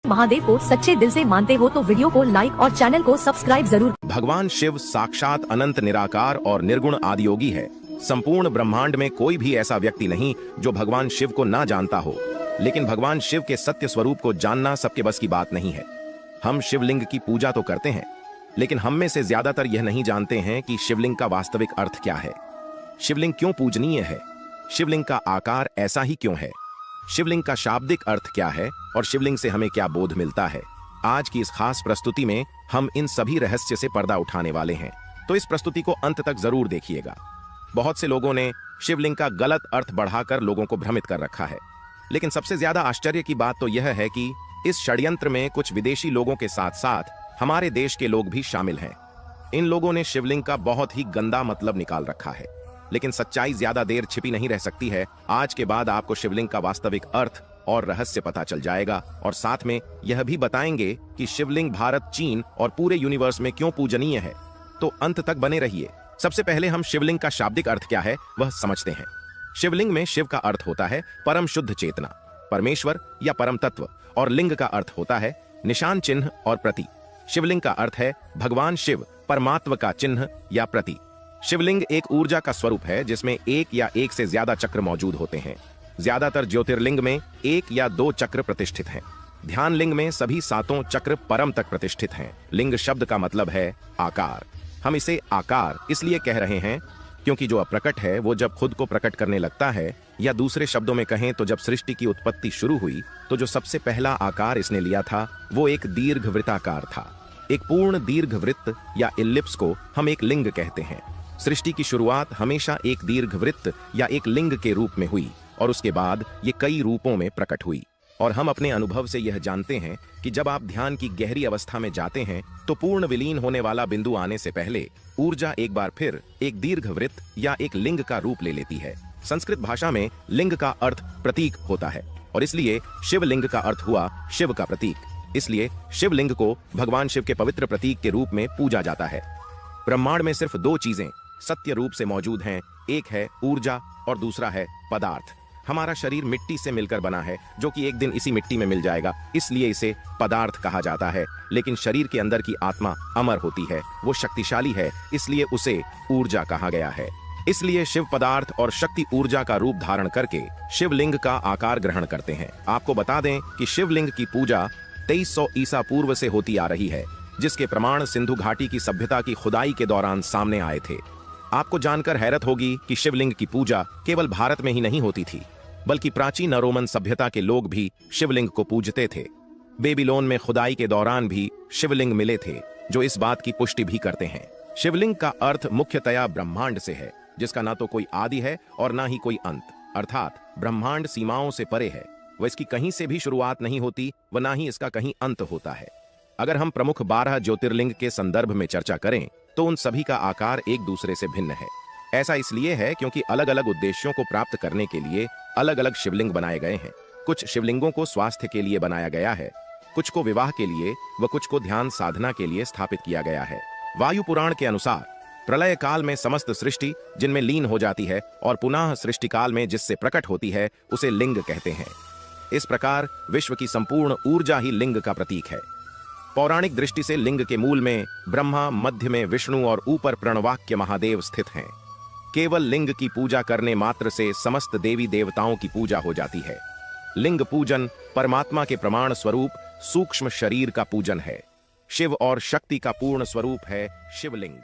महादेव को सच्चे दिल से मानते हो तो वीडियो को लाइक और चैनल को सब्सक्राइब जरूर। भगवान शिव साक्षात अनंत निराकार और निर्गुण आदियोगी है। संपूर्ण ब्रह्मांड में कोई भी ऐसा व्यक्ति नहीं जो भगवान शिव को ना जानता हो, लेकिन भगवान शिव के सत्य स्वरूप को जानना सबके बस की बात नहीं है। हम शिवलिंग की पूजा तो करते हैं, लेकिन हम में से ज्यादातर यह नहीं जानते हैं कि शिवलिंग का वास्तविक अर्थ क्या है। शिवलिंग क्यों पूजनीय है? शिवलिंग का आकार ऐसा ही क्यों है? शिवलिंग का शाब्दिक अर्थ क्या है और शिवलिंग से हमें क्या बोध मिलता है? आज की इस खास प्रस्तुति में हम इन सभी रहस्य से पर्दा उठाने वाले हैं, तो इस प्रस्तुति को अंत तक जरूर देखिएगा। बहुत से लोगों ने शिवलिंग का गलत अर्थ बढ़ाकर लोगों को भ्रमित कर रखा है, लेकिन सबसे ज्यादा आश्चर्य की बात तो यह है कि इस षड्यंत्र में कुछ विदेशी लोगों के साथ साथ हमारे देश के लोग भी शामिल हैं। इन लोगों ने शिवलिंग का बहुत ही गंदा मतलब निकाल रखा है, लेकिन सच्चाई ज्यादा देर छिपी नहीं रह सकती है। आज के बाद आपको शिवलिंग का वास्तविक अर्थ और रहस्य पता चल जाएगा, और साथ में यह भी बताएंगे कि शिवलिंग भारत, चीन और पूरे यूनिवर्स में क्यों पूजनीय है। तो अंत तक बने रहिए। सबसे पहले हम शिवलिंग का शाब्दिक अर्थ क्या है वह समझते हैं। शिवलिंग में शिव का अर्थ होता है परम शुद्ध चेतना, परमेश्वर या परम तत्व, और लिंग का अर्थ होता है निशान, चिन्ह और प्रतीक। शिवलिंग का अर्थ है भगवान शिव, परमात्मा का चिन्ह या प्रतीक। शिवलिंग एक ऊर्जा का स्वरूप है जिसमें एक या एक से ज्यादा चक्र मौजूद होते हैं। ज्यादातर ज्योतिर्लिंग में एक या दो चक्र प्रतिष्ठित हैं। ध्यान लिंग में सभी सातों चक्र परम तक प्रतिष्ठित हैं। लिंग शब्द का मतलब है आकार। हम इसे आकार इसलिए कह रहे हैं क्योंकि जो अप्रकट है वो जब खुद को प्रकट करने लगता है, या दूसरे शब्दों में कहें तो जब सृष्टि की उत्पत्ति शुरू हुई तो जो सबसे पहला आकार इसने लिया था वो एक दीर्घवृत्ताकार था। एक पूर्ण दीर्घवृत्त या इलिप्स को हम एक लिंग कहते हैं। सृष्टि की शुरुआत हमेशा एक दीर्घवृत्त या एक लिंग के रूप में हुई, और उसके बाद ये कई रूपों में प्रकट हुई। और हम अपने अनुभव से यह जानते हैं कि जब आप ध्यान की गहरी अवस्था में जाते हैं तो पूर्ण विलीन होने वाला बिंदु आने से पहले ऊर्जा एक बार फिर एक दीर्घवृत्त या एक लिंग का रूप ले लेती है। संस्कृत भाषा में लिंग का अर्थ प्रतीक होता है, और इसलिए शिवलिंग का अर्थ हुआ शिव का प्रतीक। इसलिए शिवलिंग को भगवान शिव के पवित्र प्रतीक के रूप में पूजा जाता है। ब्रह्मांड में सिर्फ दो चीजें सत्य रूप से मौजूद हैं, एक है ऊर्जा और दूसरा है पदार्थ। हमारा शरीर मिट्टी से मिलकर बना है, जो कि एक दिन इसी मिट्टी में मिल जाएगा, इसलिए इसे पदार्थ कहा जाता है। लेकिन शरीर के अंदर की आत्मा अमर होती है, वो शक्तिशाली है, इसलिए उसे ऊर्जा कहा गया है। इसलिए शिव पदार्थ और शक्ति ऊर्जा का रूप धारण करके शिवलिंग का आकार ग्रहण करते हैं। आपको बता दें कि शिवलिंग की पूजा 2300 ईसा पूर्व से होती आ रही है, जिसके प्रमाण सिंधु घाटी की सभ्यता की खुदाई के दौरान सामने आए थे। आपको जानकर हैरत होगी कि शिवलिंग की पूजा केवल भारत में ही नहीं होती थी, बल्कि प्राचीन रोमन सभ्यता के लोग भी शिवलिंग को पूजते थे। बेबीलोन में खुदाई के दौरान भी शिवलिंग मिले थे, जो इस बात की पुष्टि भी करते हैं। शिवलिंग का अर्थ मुख्यतया ब्रह्मांड से है, जिसका ना तो कोई आदि है और ना ही कोई अंत, अर्थात ब्रह्मांड सीमाओं से परे है। वह इसकी कहीं से भी शुरुआत नहीं होती, व ना ही इसका कहीं अंत होता है। अगर हम प्रमुख 12 ज्योतिर्लिंग के संदर्भ में चर्चा करें तो उन सभी का आकार एक दूसरे से भिन्न है। ऐसा इसलिए है क्योंकि अलग अलग उद्देश्यों को प्राप्त करने के लिए अलग अलग शिवलिंग बनाए गए हैं। कुछ शिवलिंगों को स्वास्थ्य के लिए बनाया गया है, कुछ को विवाह के लिए व कुछ को ध्यान साधना के लिए स्थापित किया गया है। वायु पुराण के अनुसार प्रलय काल में समस्त सृष्टि जिनमें लीन हो जाती है और पुनः सृष्टि काल में जिससे प्रकट होती है उसे लिंग कहते हैं। इस प्रकार विश्व की संपूर्ण ऊर्जा ही लिंग का प्रतीक है। पौराणिक दृष्टि से लिंग के मूल में ब्रह्मा, मध्य में विष्णु और ऊपर प्रणवाक्य महादेव स्थित हैं। केवल लिंग की पूजा करने मात्र से समस्त देवी देवताओं की पूजा हो जाती है। लिंग पूजन परमात्मा के प्रमाण स्वरूप सूक्ष्म शरीर का पूजन है। शिव और शक्ति का पूर्ण स्वरूप है शिवलिंग।